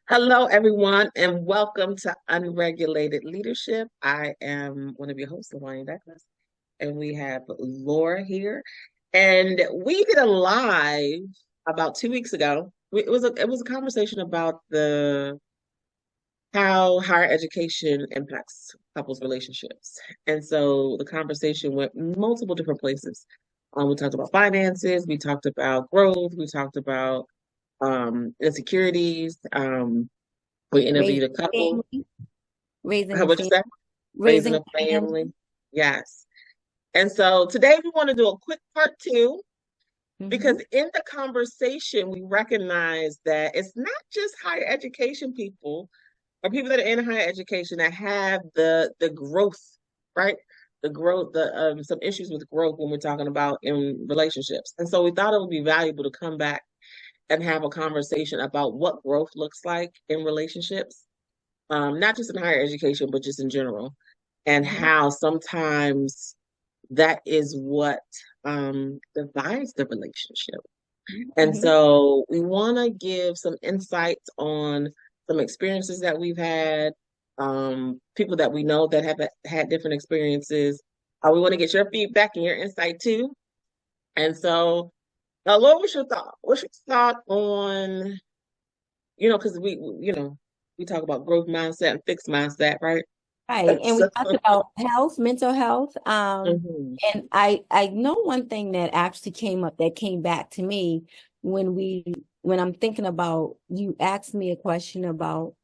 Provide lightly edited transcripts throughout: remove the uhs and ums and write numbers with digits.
Hello, everyone, and welcome to Unregulated Leadership. I am one of your hosts, Lavonya Douglas, and we have Laura here. And we did a live about 2 weeks ago. It was a conversation about how higher education impacts couples' relationships. And so the conversation went multiple different places. We talked about finances, we talked about growth, we talked about insecurities. We interviewed Raising a couple. family, raising a What'd you family, say? Raising raising a a family. family. Yes. And so today we want to do a quick part two because Hmm. in the conversation we recognize that it's not just higher education people or people that are in higher education that have the growth, right? The growth, the some issues with growth when we're talking about in relationships. And so we thought it would be valuable to come back and have a conversation about what growth looks like in relationships, not just in higher education, but just in general, and Hmm. how sometimes that is what divides the relationship. And Hmm. so we want to give some insights on some experiences that we've had, people that we know that have had different experiences. We want to get your feedback and your insight too. And so, Laura, what's your thought? What's your thought on, because we talk about growth mindset and fixed mindset, right? Right. And we So, talked about health, mental health. mhm. And I know one thing that actually came up that came back to me when I'm thinking about you asked me a question about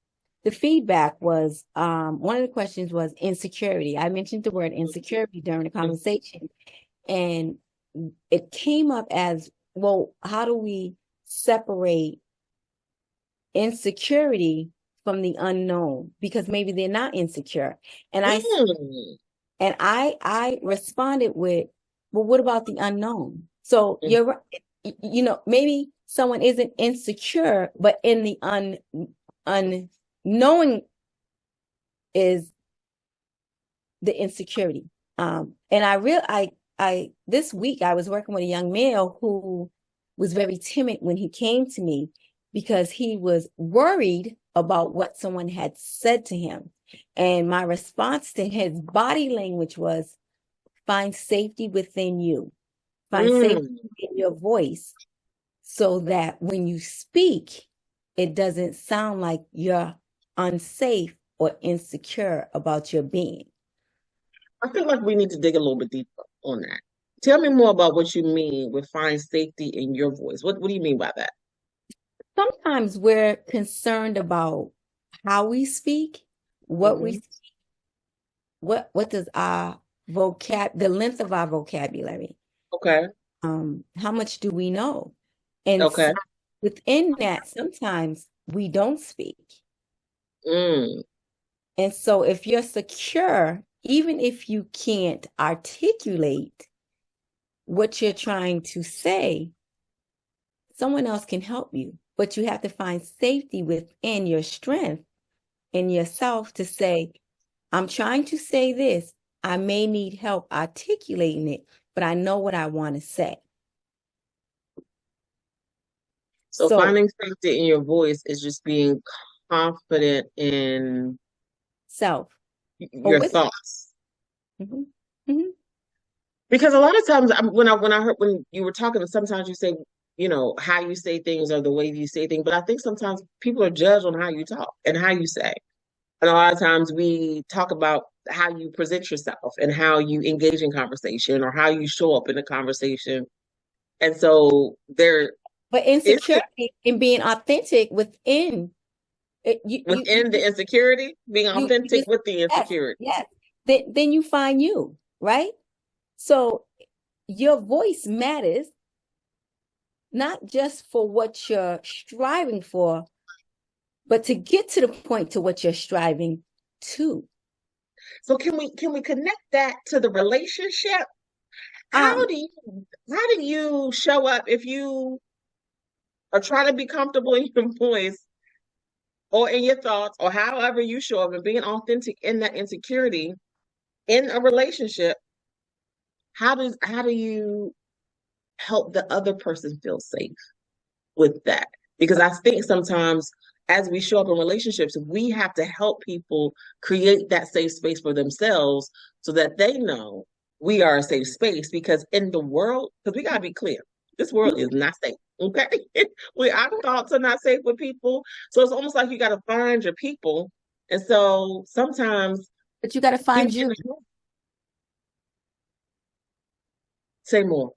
the feedback was one of the questions was insecurity. I mentioned the word insecurity during the conversation, and it came up as, well, how do we separate insecurity from the unknown? Because maybe they're not insecure. And I Mm. and I responded with, well, what about the unknown? So Mm. you're right. Maybe someone isn't insecure, but in the unknowing is the insecurity. And I this week I was working with a young male who was very timid when he came to me because he was worried about what someone had said to him. And my response to his body language was, find safety within you, find safety Mm. in your voice so that when you speak, it doesn't sound like you're unsafe or insecure about your being. I feel like we need to dig a little bit deeper on that. Tell me more about what you mean with find safety in your voice. What do you mean by that? Sometimes we're concerned about how we speak, what we Hmm. speak, what does our the length of our vocabulary, Okay. how much do we know? And Okay. within that, sometimes we don't speak. Mm. And so if you're secure, even if you can't articulate what you're trying to say, someone else can help you. But you have to find safety within your strength in yourself to say, I'm trying to say this. I may need help articulating it, but I know what I want to say. So So finding safety in your voice is just being confident in self or your with. thoughts. Mhm, mhm. Because a lot of times when I heard when you were talking, sometimes you say, how you say things or the way you say things, but I think sometimes people are judged on how you talk and how you say. And a lot of times we talk about how you present yourself and how you engage in conversation or how you show up in a conversation. And so there But is insecurity in being authentic within it, within the insecurity, being you authentic just, with the yes, insecurity. yes. Then you find you, right? So your voice matters not just for what you're striving for, but to get to the point to what you're striving to. So can we connect that to the relationship? How Um, do you show up if you are trying to be comfortable in your voice or in your thoughts or however you show up and being authentic in that insecurity in a relationship? How do you help the other person feel safe with that? Because I think sometimes as we show up in relationships, we have to help people create that safe space for themselves so that they know we are a safe space. Because in the world, because we gotta be clear, this world is not safe. Okay. Our thoughts are not safe with people. So it's almost like you gotta find your people. And so sometimes but you got to people find you, say more.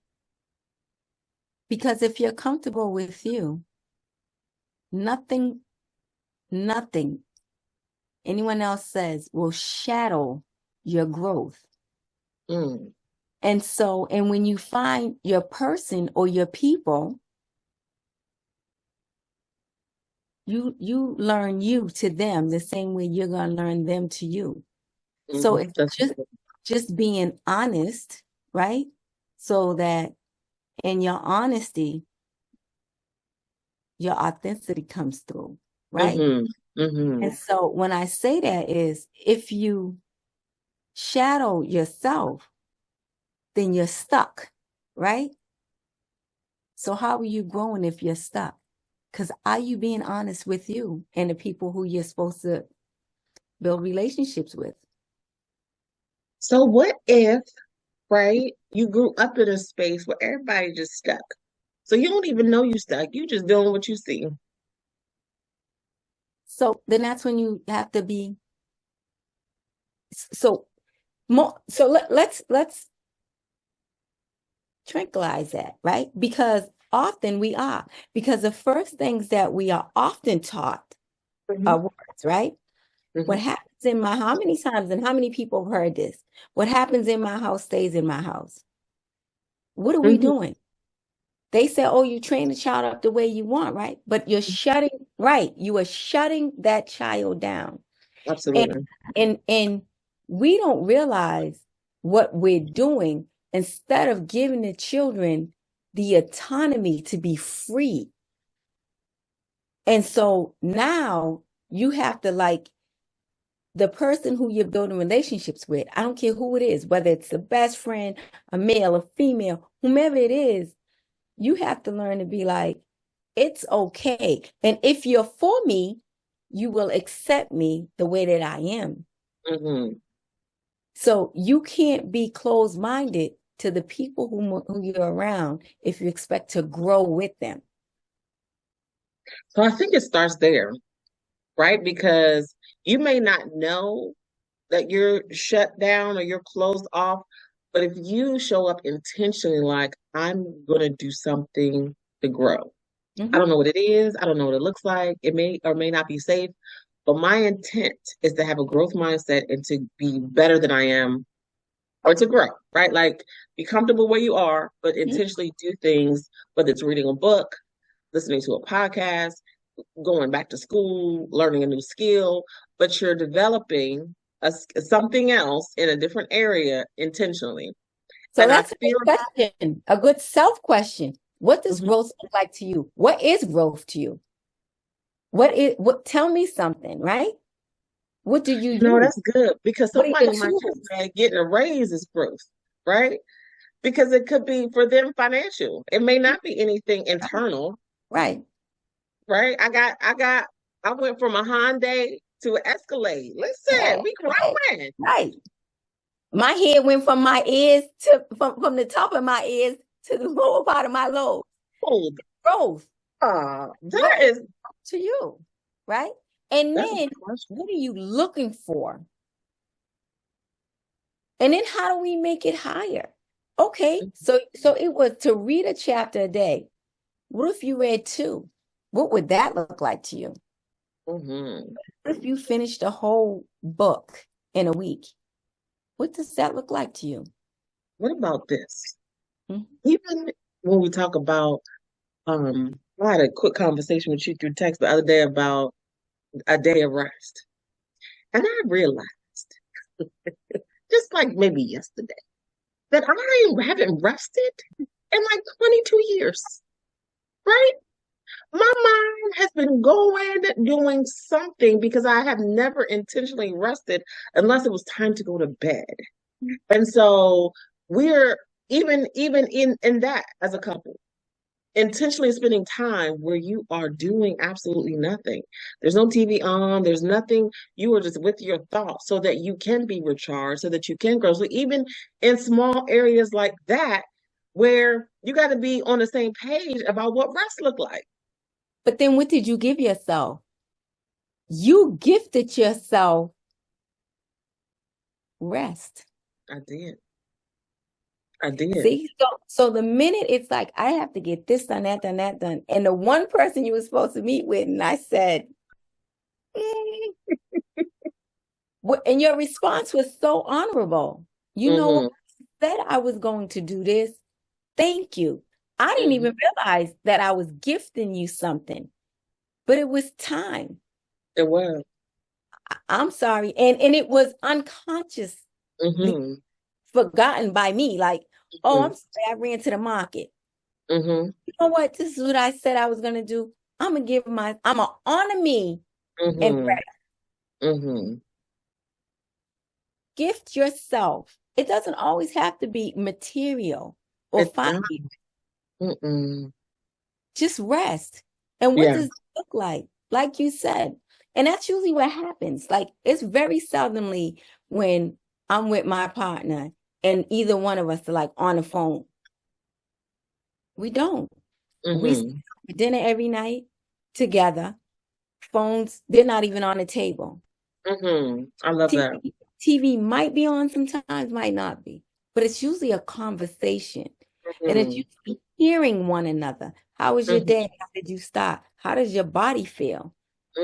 because if you're comfortable with you, nothing, nothing anyone else says will shadow your growth. Mm, And so, and when you find your person or your people, you learn you to them the same way you're going to learn them to you. So it's that's just being honest, right? So that in your honesty, your authenticity comes through, right? mm-hmm, mm-hmm. And so when I say that is if you shadow yourself, then you're stuck, right? So how are you growing if you're stuck? Because are you being honest with you and the people who you're supposed to build relationships with? So what if, right, you grew up in a space where everybody just stuck? So you don't even know you stuck. You just doing what you see. So then that's when you have to be so more. So let's tranquilize that, right? Because often we are, because the first things that we are often taught Mm-hmm, are words, right? What mm-hmm, happens in my, how many times and how many people have heard this? What happens in my house stays in my house. What are we mm-hmm, doing? They say, oh, you train the child up the way you want, right? But you're shutting, right? You are shutting that child down. And absolutely. and we don't realize what we're doing instead of giving the children the autonomy to be free. And so now you have to, like, the person who you're building relationships with, I don't care who it is, whether it's a best friend, a male, a female, whomever it is, you have to learn to be like, it's okay. And if you're for me, you will accept me the way that I am. Mm-hmm. So you can't be closed-minded to the people who you're around if you expect to grow with them. So I think it starts there, right? Because you may not know that you're shut down or you're closed off, but if you show up intentionally, like, I'm going to do something to grow. I Mhm. don't know what it is. I don't know what it looks like. It may or may not be safe, but my intent is to have a growth mindset and to be better than I am or to grow, right? Like be comfortable where you are, but intentionally do things, whether it's reading a book, listening to a podcast, going back to school, learning a new skill, but you're developing something else in a different area intentionally. So And I that's a feel, good question, a good self question. What does mhm, growth look like to you? What is growth to you? What tell me something, right? What do you use? that's good because What are your somebody might just tools? say getting a raise is growth, right? Because it could be for them financial. It may not be anything internal, Right. right? I went from a Hyundai to an Escalade. Listen, Right. we Right. growing. Right. My head went from my ears to from the top of my ears to the lower part of my lobe. Oh, Growth. What that is is to you? Right. And that's a then good question. what are you looking for? And then how do we make it higher? Okay, so it was to read a chapter a day. What if you read two? What would that look like to you? Mm-hmm. What if you finished a whole book in a week? What does that look like to you? What about this? Mhm. Even when we talk about, I had a quick conversation with you through text the other day about a day of rest. And I realized just like maybe yesterday, that I haven't rested in like 22 years, right? My mind has been going doing something because I have never intentionally rested unless it was time to go to bed. And so we're even in that as a couple, intentionally spending time where you are doing absolutely nothing. There's no TV on, there's nothing. You are just with your thoughts so that you can be recharged, so that you can grow. So even in small areas like that, where you got to be on the same page about what rest look like. But then what did you give yourself? You gifted yourself rest. I did. I did. See, so the minute it's like, I have to get this done, that done, that done. And the one person you were supposed to meet with, and I said, and your response was so honorable. You know, I said I was going to do this. Thank you. I didn't even realize that I was gifting you something, but it was time. It was. I'm sorry. And it was unconscious, forgotten by me. Like, oh, I'm sorry, I ran to the market. You know what? This is what I said I was going to do. I'm going to honor me and rest. Gift yourself. It doesn't always have to be material or financial. Just rest. And what does it look like? Like you said. And that's usually what happens. Like, it's very seldomly when I'm with my partner and either one of us are like on the phone. We don't. We sit for dinner every night together. Phones, they're not even on the table. I love that. TV might be on sometimes, might not be. But it's usually a conversation. And it's usually hearing one another. How was your day? How did you start? How does your body feel?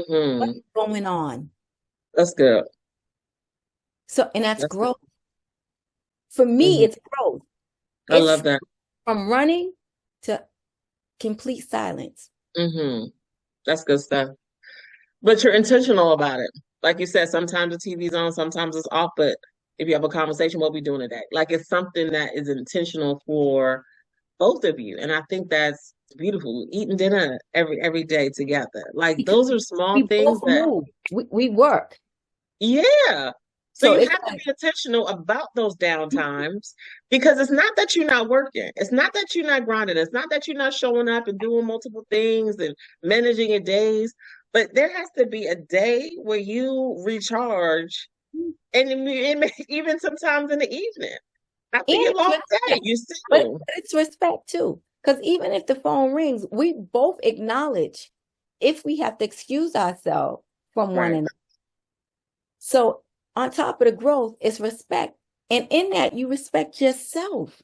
What's going on? That's good. So, and that's growth. For me, it's growth. I love that. From running to complete silence. That's good stuff. But you're intentional about it. Like you said, sometimes the TV's on, sometimes it's off. But if you have a conversation, what we doing today? Like, it's something that is intentional for both of you. And I think that's beautiful. Eating dinner every day together. Like, those are small things that we work. Yeah. So you have to be intentional about those downtimes, because it's not that you're not working. It's not that you're not grinding. It's not that you're not showing up and doing multiple things and managing your days. But there has to be a day where you recharge, and even sometimes in the evening. After your long day, you still. But it's respect too. Because even if the phone rings, we both acknowledge if we have to excuse ourselves from one another. So on top of the growth is respect. And in that, you respect yourself.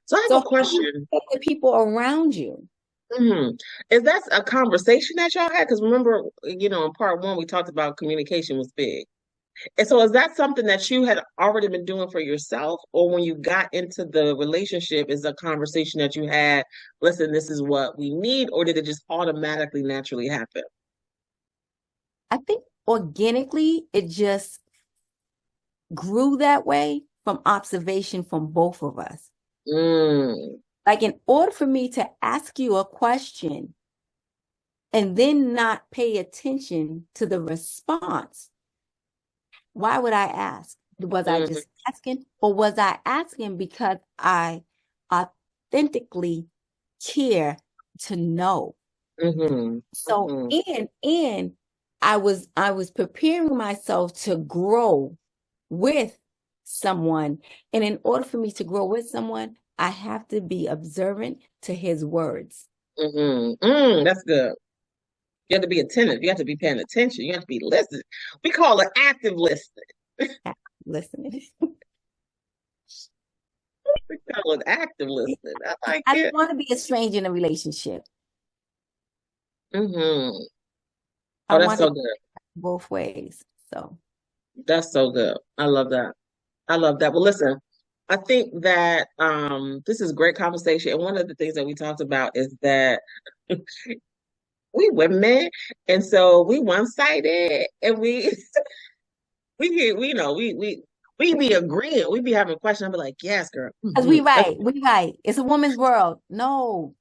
So I have a question. The people around you. Is that a conversation that y'all had? Because remember, in part one, we talked about communication was big. And so is that something that you had already been doing for yourself? Or when you got into the relationship, is a conversation that you had, listen, this is what we need? Or did it just automatically, naturally happen? I think organically, it just grew that way from observation from both of us. Like, in order for me to ask you a question and then not pay attention to the response, why would I ask? Was I just asking, or was I asking because I authentically care to know? So, and I was preparing myself to grow with someone. And in order for me to grow with someone, I have to be observant to his words. That's good. You have to be attentive. You have to be paying attention. You have to be listening. We call it active listening. Listening. We call it active listening. I don't want to be a stranger in a relationship. Oh, that's so good. Both ways. So that's so good. I love that. I love that. Well, listen, I think that this is great conversation. And one of the things that we talked about is that we women, and so we one-sided, and we we know we be agreeing, we be having questions. I be like, yes, girl. Because we right. It's a woman's world. No.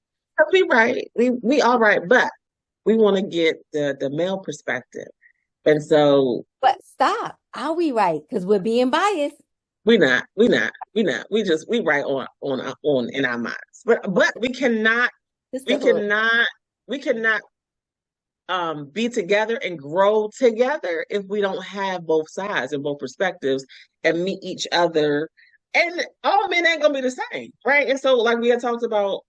We right. We all right, but we want to get the male perspective. And so But stop. Are we right? Because we're being biased. we right on in our minds. But we Sisterhood. cannot we cannot be together and grow together if we don't have both sides and both perspectives and meet each other. And all men ain't gonna be the same, right? And so, like we had talked about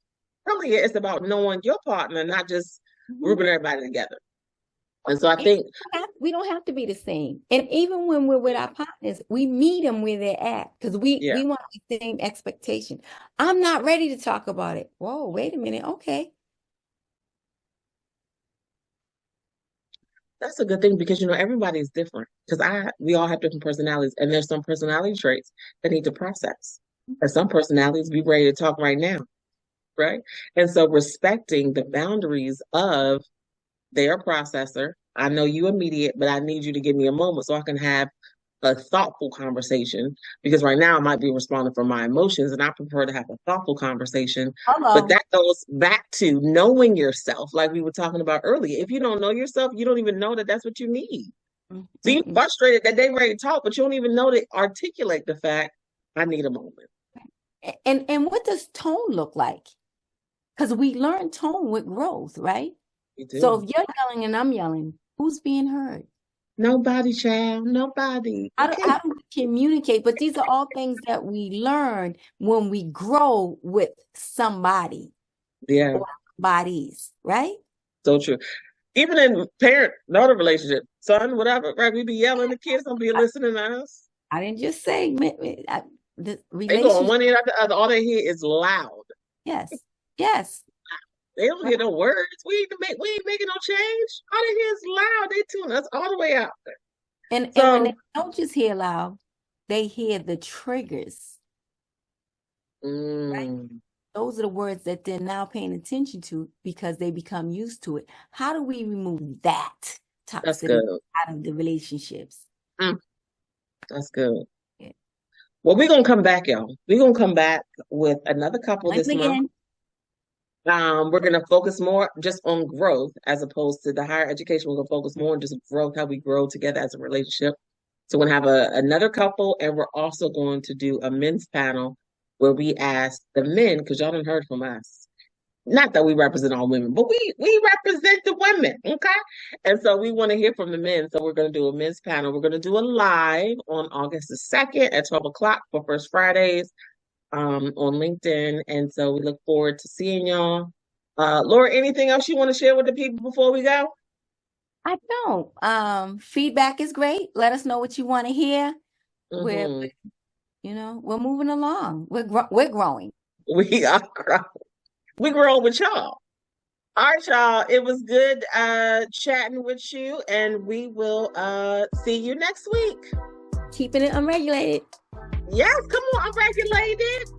earlier, it's about knowing your partner, not just grouping everybody together. And so I And think we don't have to be the same. And even when we're with our partners, we meet them where they're at because yeah, we want the same expectation. I'm not ready to talk about it. Whoa, wait a minute. Okay. that's a good thing because everybody's different. Because we all have different personalities, and there's some personality traits that need to process. And some personalities be ready to talk right now, right? And so respecting the boundaries of their processor. I know you immediate, but I need you to give me a moment so I can have a thoughtful conversation because right now I might be responding from my emotions and I prefer to have a thoughtful conversation. But Hello. that goes back to knowing yourself, like we were talking about earlier. If you don't know yourself, you don't even know that that's what you need. So you're Mm-mm. frustrated that they ready to talk, but you don't even know to articulate the fact, I need a moment. And what does tone look like? Because we learn tone with growth, right? You So do. if you're yelling and I'm yelling, who's being heard? Nobody, child. Nobody. Okay. How do we communicate? But these are all things that we learn when we grow with somebody Yeah. or bodies, right? So true. Even in parent-daughter relationship, son, whatever, right? We be yelling, the kids don't be I, listening to us. I didn't just say the They go on relationship. one ear after the other. All they hear is loud. Yes, yes. They don't hear no words. We ain't making no change. All they hear is loud. They tune us all the way out there. And when So, they don't just hear loud, they hear the triggers, right? mm, Those are the words that they're now paying attention to because they become used to it. How do we remove that that's good. toxicity out of the relationships? Mm, that's good. Yeah. Well, we're gonna come back, y'all. We're gonna come back with another couple And this month. again, We're going to focus more just on growth as opposed to the higher education. We're going to focus more on just growth, how we grow together as a relationship. So we're going to have another couple, and we're also going to do a men's panel where we ask the men, because y'all done heard from us. Not that we represent all women, but we represent the women, okay? And so we want to hear from the men. So we're going to do a men's panel. We're going to do a live on August the 2nd at 12 o'clock for First Fridays on LinkedIn. And so we look forward to seeing y'all. Laura, anything else you want to share with the people before we go? I don't. Feedback is great. Let us know what you want to hear. We're, Hmm. we're moving along. We're growing. We are we grow with y'all. All right, y'all. It was good chatting with you, and we will see you next week. Keeping it unregulated. Yes, come on, I'm regulated.